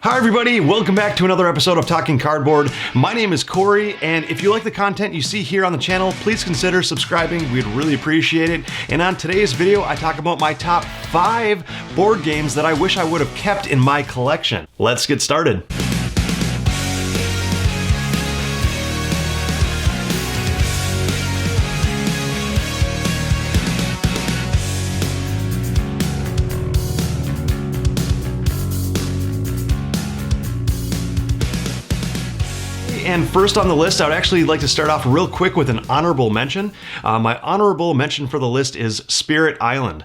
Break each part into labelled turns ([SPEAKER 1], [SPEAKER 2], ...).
[SPEAKER 1] Hi everybody, welcome back to another episode of Talking Cardboard. My name is Cory, and if you like the content you see here on the channel, please consider subscribing. We'd really appreciate it. And on today's video, I talk about my top 5 board games that I wish I would have kept in my collection. Let's get started. And first on the list, I would actually like to start off real quick with an honorable mention. My honorable mention for the list is Spirit Island.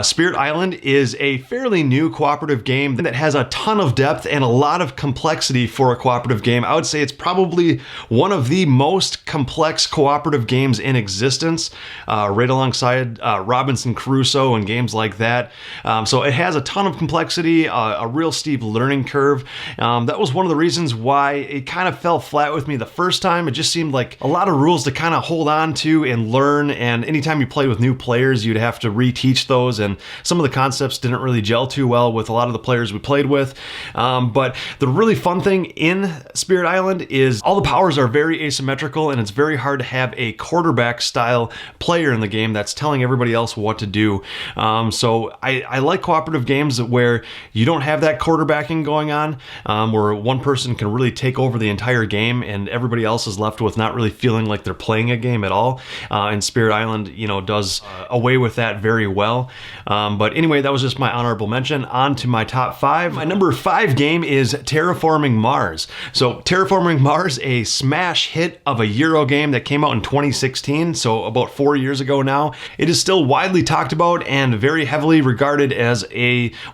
[SPEAKER 1] Spirit Island is a fairly new cooperative game that has a ton of depth and a lot of complexity for a cooperative game. I would say it's probably one of the most complex cooperative games in existence, right alongside Robinson Crusoe and games like that. So it has a ton of complexity, a real steep learning curve. That was one of the reasons why it kind of fell flat with me the first time. It just seemed like a lot of rules to kind of hold on to and learn, and anytime you play with new players you'd have to reteach those, and some of the concepts didn't really gel too well with a lot of the players we played with. But the really fun thing in Spirit Island is all the powers are very asymmetrical, and it's very hard to have a quarterback style player in the game that's telling everybody else what to do. So I like cooperative games where you don't have that quarterbacking going on, where one person can really take over the entire game and everybody else is left with not really feeling like they're playing a game at all. And Spirit Island, does away with that very well. But anyway, that was just my honorable mention. On to my top 5. My number 5 game is Terraforming Mars. So Terraforming Mars, a smash hit of a Euro game that came out in 2016, so about 4 years ago now. It is still widely talked about and very heavily regarded as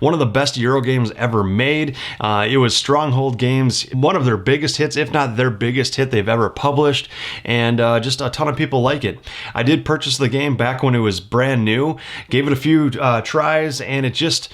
[SPEAKER 1] one of the best Euro games ever made. It was Stronghold Games, one of their biggest hits, if not their biggest hit they've ever published, and just a ton of people like it. I did purchase the game back when it was brand new, gave it a few tries, and it just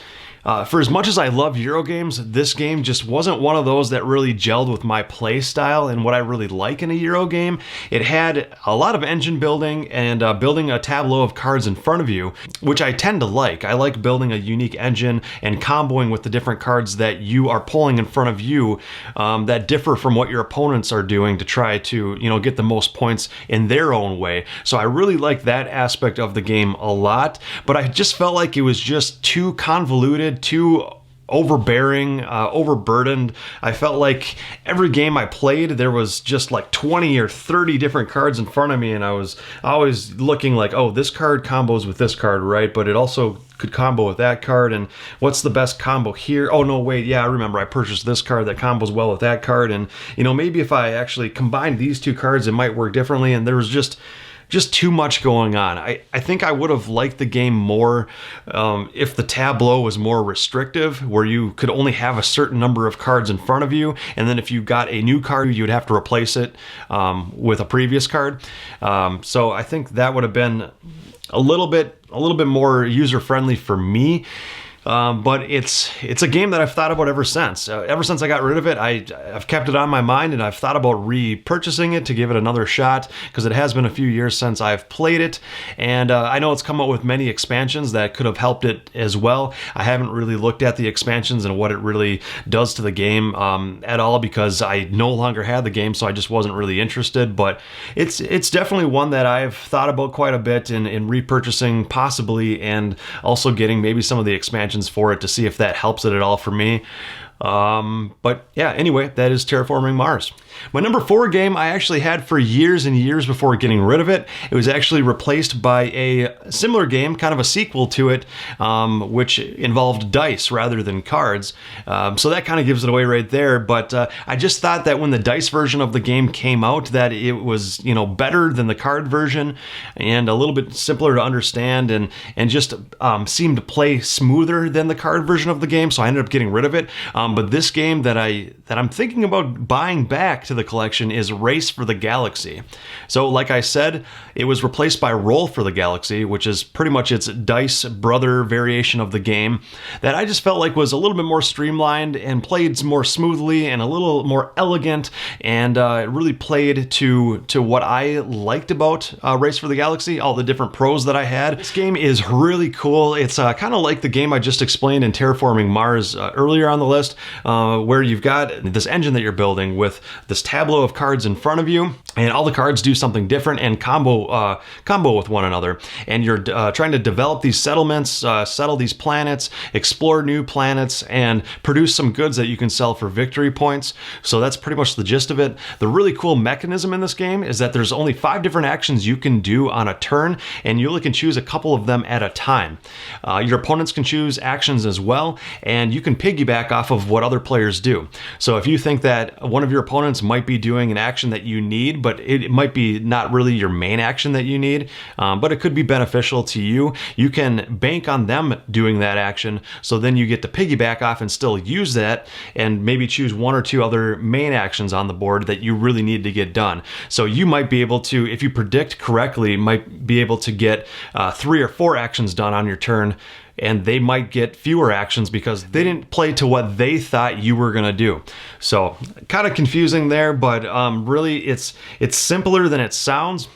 [SPEAKER 1] for as much as I love Euro games, this game just wasn't one of those that really gelled with my play style and what I really like in a Euro game. It had a lot of engine building and building a tableau of cards in front of you, which I tend to like. I like building a unique engine and comboing with the different cards that you are pulling in front of you that differ from what your opponents are doing to try to, get the most points in their own way. So I really like that aspect of the game a lot, but I just felt like it was just too convoluted, too overbearing, overburdened. I felt like every game I played, there was just like 20 or 30 different cards in front of me, and I was always looking like, oh, this card combos with this card, right? But it also could combo with that card, and what's the best combo here? Oh no, wait, yeah, I remember I purchased this card that combos well with that card, and maybe if I actually combined these two cards, it might work differently, and there was just too much going on. I think I would have liked the game more if the tableau was more restrictive, where you could only have a certain number of cards in front of you, and then if you got a new card, you'd have to replace it with a previous card. So I think that would have been a little bit more user-friendly for me. But it's a game that I've thought about ever since. Ever since I got rid of it, I've kept it on my mind, and I've thought about repurchasing it to give it another shot, because it has been a few years since I've played it, and I know it's come out with many expansions that could have helped it as well. I haven't really looked at the expansions and what it really does to the game at all, because I no longer had the game, so I just wasn't really interested. But it's definitely one that I've thought about quite a bit in repurchasing possibly, and also getting maybe some of the expansions for it to see if that helps it at all for me. But yeah, anyway, that is Terraforming Mars. My number 4 game I actually had for years and years before getting rid of it. It was actually replaced by a similar game, kind of a sequel to it, which involved dice rather than cards. So that kind of gives it away right there. But I just thought that when the dice version of the game came out, that it was, better than the card version and a little bit simpler to understand, and just seemed to play smoother than the card version of the game. So I ended up getting rid of it. But this game that I'm thinking about buying back to the collection is Race for the Galaxy. So like I said, it was replaced by Roll for the Galaxy, which is pretty much its dice brother variation of the game, that I just felt like was a little bit more streamlined and played more smoothly and a little more elegant, and it really played to what I liked about Race for the Galaxy, all the different pros that I had. This game is really cool. It's kind of like the game I just explained in Terraforming Mars earlier on the list, list, where you've got this engine that you're building with this tableau of cards in front of you, and all the cards do something different and combo with one another. And you're trying to develop these settlements, settle these planets, explore new planets, and produce some goods that you can sell for victory points. So that's pretty much the gist of it. The really cool mechanism in this game is that there's only 5 different actions you can do on a turn, and you only can choose a couple of them at a time. Your opponents can choose actions as well, and you can piggyback off of what other players do. So if you think that one of your opponents might be doing an action that you need, but it might be not really your main action that you need, but it could be beneficial to you, you can bank on them doing that action, so then you get to piggyback off and still use that, and maybe choose 1 or 2 other main actions on the board that you really need to get done. So you might be able to, if you predict correctly, might be able to get 3 or 4 actions done on your turn, and they might get fewer actions because they didn't play to what they thought you were going to do. So kind of confusing there, but really it's simpler than it sounds.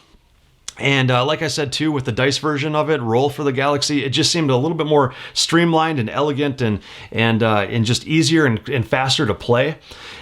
[SPEAKER 1] And like I said too, with the dice version of it, Roll for the Galaxy, it just seemed a little bit more streamlined and elegant and just easier and faster to play.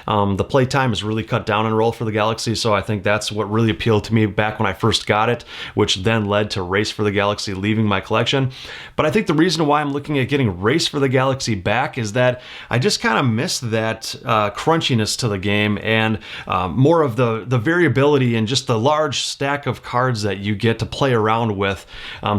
[SPEAKER 1] The play time is really cut down in Roll for the Galaxy, so I think that's what really appealed to me back when I first got it, which then led to Race for the Galaxy leaving my collection. But I think the reason why I'm looking at getting Race for the Galaxy back is that I just kind of miss that crunchiness to the game, and more of the variability and just the large stack of cards that you get to play around with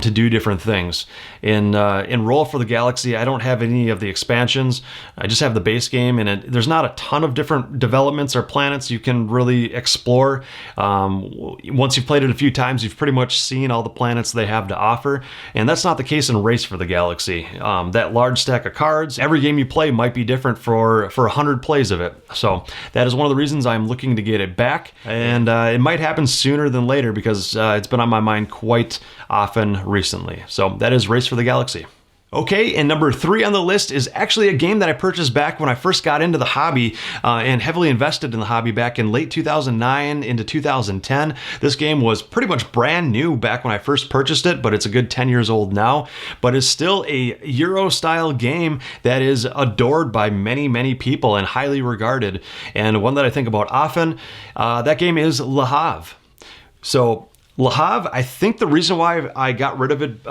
[SPEAKER 1] to do different things. In Roll for the Galaxy, I don't have any of the expansions. I just have the base game, and there's not a ton of different developments or planets you can really explore. Once you've played it a few times, you've pretty much seen all the planets they have to offer, and that's not the case in Race for the Galaxy. That large stack of cards, every game you play might be different for 100 plays of it. So that is one of the reasons I'm looking to get it back, and it might happen sooner than later because it's been on my mind quite often recently. So that is Race for the Galaxy. Okay, and number 3 on the list is actually a game that I purchased back when I first got into the hobby and heavily invested in the hobby back in late 2009 into 2010. This game was pretty much brand new back when I first purchased it, but it's a good 10 years old now, but is still a Euro-style game that is adored by many, many people and highly regarded, and one that I think about often. That game is Le Havre. So Le Havre, I think the reason why I got rid of it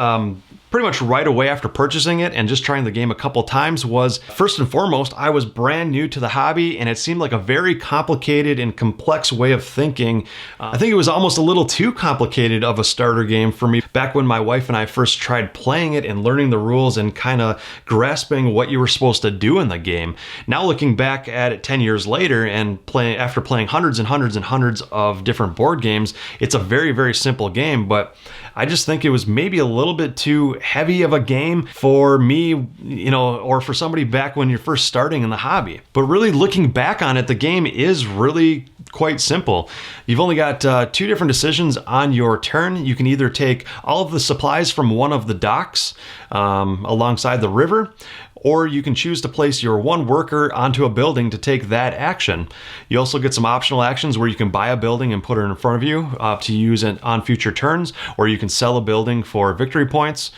[SPEAKER 1] pretty much right away after purchasing it and just trying the game a couple times was, first and foremost, I was brand new to the hobby and it seemed like a very complicated and complex way of thinking. I think it was almost a little too complicated of a starter game for me back when my wife and I first tried playing it and learning the rules and kind of grasping what you were supposed to do in the game. Now looking back at it 10 years later and after playing hundreds and hundreds and hundreds of different board games, it's a very, very simple game, but I just think it was maybe a little bit too heavy of a game for me, or for somebody back when you're first starting in the hobby. But really looking back on it, the game is really quite simple. You've only got 2 different decisions on your turn. You can either take all of the supplies from one of the docks alongside the river, or you can choose to place your 1 worker onto a building to take that action. You also get some optional actions where you can buy a building and put it in front of you to use on future turns, or you can sell a building for victory points.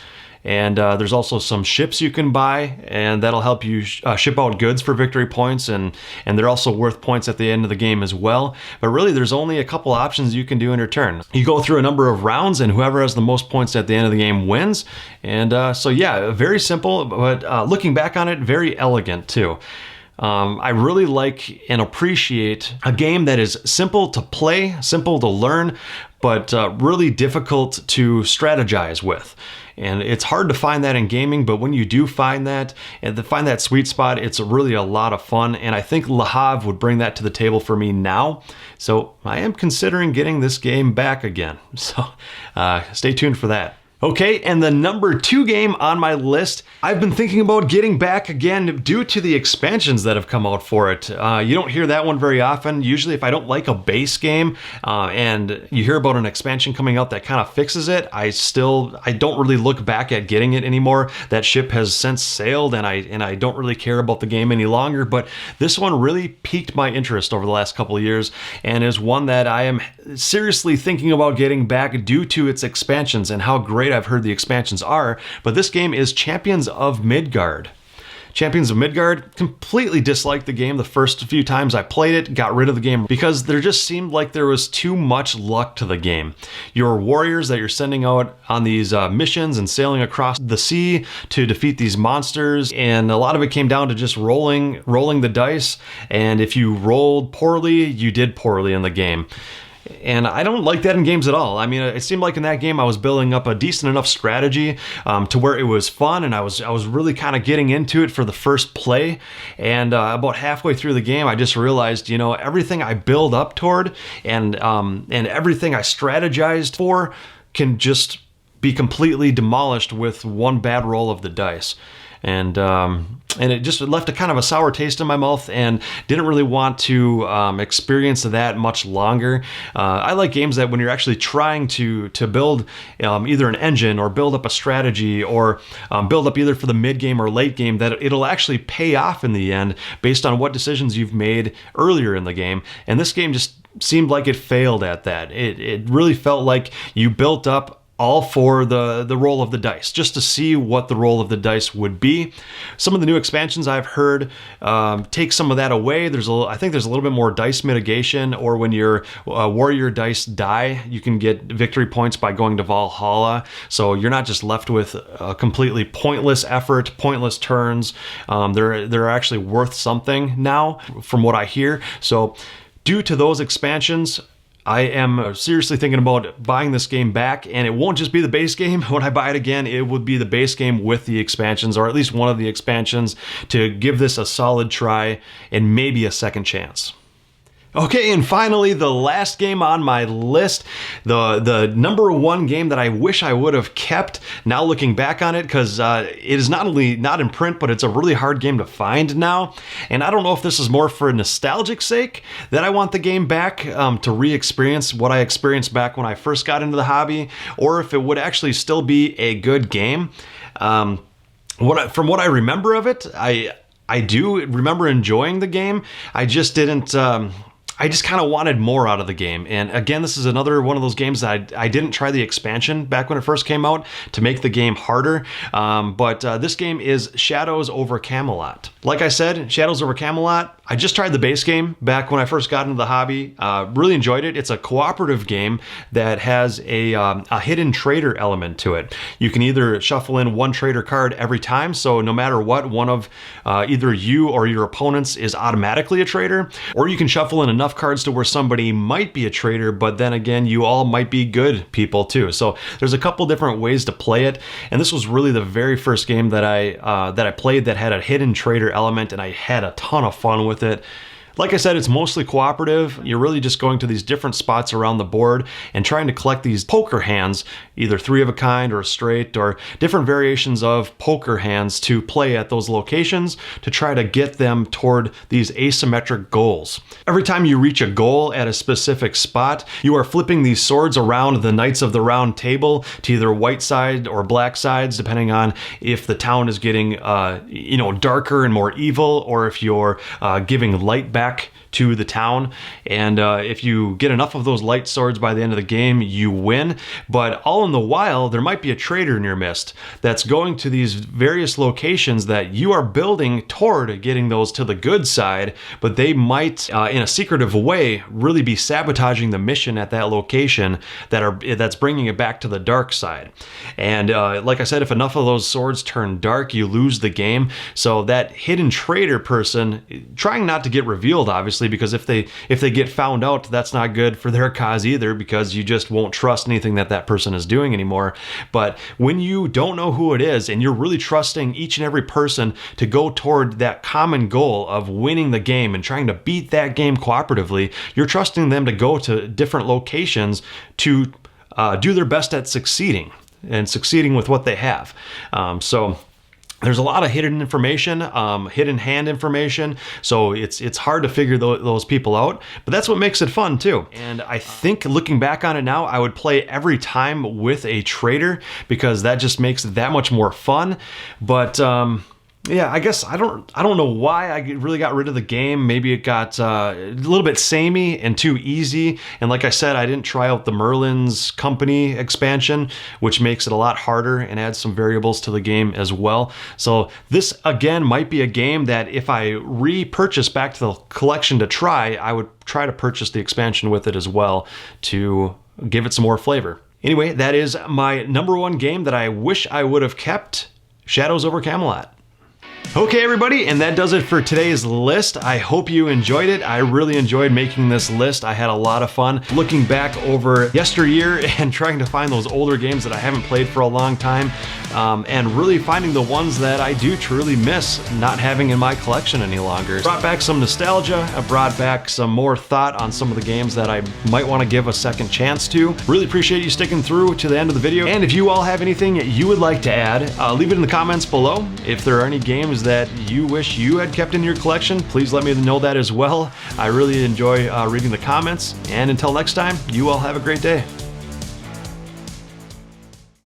[SPEAKER 1] And there's also some ships you can buy, and that'll help you ship out goods for victory points, and they're also worth points at the end of the game as well. But really, there's only a couple options you can do in your turn. You go through a number of rounds, and whoever has the most points at the end of the game wins. And so yeah, very simple, but looking back on it, very elegant too. I really like and appreciate a game that is simple to play, simple to learn, but really difficult to strategize with. And it's hard to find that in gaming, but when you do find that, and to find that sweet spot, it's really a lot of fun. And I think Le Havre would bring that to the table for me now. So I am considering getting this game back again. So stay tuned for that. Okay, and the number 2 game on my list, I've been thinking about getting back again due to the expansions that have come out for it. You don't hear that one very often. Usually if I don't like a base game and you hear about an expansion coming out that kind of fixes it, I don't really look back at getting it anymore. That ship has since sailed and I don't really care about the game any longer, but this one really piqued my interest over the last couple of years and is one that I am seriously thinking about getting back due to its expansions and how great I've heard the expansions are. But this game is Champions of Midgard. Champions of Midgard, completely disliked the game the first few times I played it, got rid of the game because there just seemed like there was too much luck to the game. Your warriors that you're sending out on these missions and sailing across the sea to defeat these monsters, and a lot of it came down to just rolling the dice, and if you rolled poorly, you did poorly in the game. And I don't like that in games at all. I mean, it seemed like in that game I was building up a decent enough strategy to where it was fun, and I was really kind of getting into it for the first play. And about halfway through the game, I just realized, you know, everything I build up toward and everything I strategized for can just be completely demolished with one bad roll of the dice. And it just left a kind of a sour taste in my mouth, and didn't really want to experience that much longer. I like games that when you're actually trying to build either an engine or build up a strategy or build up either for the mid game or late game, that it'll actually pay off in the end based on what decisions you've made earlier in the game. And this game just seemed like it failed at that. It really felt like you built up all for the roll of the dice, just to see what the roll of the dice would be. Some of the new expansions I've heard take some of that away. I think there's a little bit more dice mitigation, or when your warrior dice die, you can get victory points by going to Valhalla. So you're not just left with a completely pointless effort, pointless turns. They're actually worth something now, from what I hear. So due to those expansions, I am seriously thinking about buying this game back, and it won't just be the base game. When I buy it again, it would be the base game with the expansions, or at least one of the expansions, to give this a solid try and maybe a second chance. Okay, and finally, the last game on my list, the number one game that I wish I would have kept, now looking back on it, because it is not only not in print, but it's a really hard game to find now. And I don't know if this is more for nostalgic sake that I want the game back, to re-experience what I experienced back when I first got into the hobby, or if it would actually still be a good game. From what I remember of it, I do remember enjoying the game. I just didn't... I just kind of wanted more out of the game. And again, this is another one of those games that I didn't try the expansion back when it first came out to make the game harder. But this game is Shadows over Camelot. Like I said, Shadows over Camelot, I just tried the base game back when I first got into the hobby. Really enjoyed it. It's a cooperative game that has a hidden trader element to it. You can either shuffle in one trader card every time, so no matter what, one of either you or your opponents is automatically a trader, or you can shuffle in enough cards to where somebody might be a traitor, but then again, you all might be good people too. So there's a couple different ways to play it, and this was really the very first game that I played that had a hidden traitor element, and I had a ton of fun with it. Like I said, it's mostly cooperative. You're really just going to these different spots around the board and trying to collect these poker hands, either three of a kind or a straight, or different variations of poker hands to play at those locations to try to get them toward these asymmetric goals. Every time you reach a goal at a specific spot, you are flipping these swords around the Knights of the Round Table to either white side or black sides, depending on if the town is getting darker and more evil, or if you're giving light back to the town. And if you get enough of those light swords by the end of the game, you win. But all in the while, there might be a traitor in your midst that's going to these various locations that you are building toward getting those to the good side, but they might, in a secretive way, really be sabotaging the mission at that location that's bringing it back to the dark side. And like I said, if enough of those swords turn dark, you lose the game. So that hidden traitor person, trying not to get revealed, obviously, because if they get found out, that's not good for their cause either, because you just won't trust anything that person is doing anymore. But when you don't know who it is, and you're really trusting each and every person to go toward that common goal of winning the game and trying to beat that game cooperatively, you're trusting them to go to different locations to do their best at succeeding with what they have. So there's a lot of hidden information, hidden hand information, so it's hard to figure those people out, but that's what makes it fun too. And I think looking back on it now, I would play every time with a traitor, because that just makes it that much more fun. But yeah, I guess I don't know why I really got rid of the game. Maybe it got a little bit samey and too easy. And like I said, I didn't try out the Merlin's Company expansion, which makes it a lot harder and adds some variables to the game as well. So this again might be a game that if I repurchase back to the collection to try, I would try to purchase the expansion with it as well to give it some more flavor. Anyway, that is my number one game that I wish I would have kept, Shadows over Camelot. Okay, everybody, and that does it for today's list. I hope you enjoyed it. I really enjoyed making this list. I had a lot of fun looking back over yesteryear and trying to find those older games that I haven't played for a long time, and really finding the ones that I do truly miss not having in my collection any longer. Brought back some nostalgia. I brought back some more thought on some of the games that I might want to give a second chance to. Really appreciate you sticking through to the end of the video. And if you all have anything you would like to add, leave it in the comments below. If there are any games that you wish you had kept in your collection, please let me know that as well. I really enjoy reading the comments, and until next time, you all have a great day.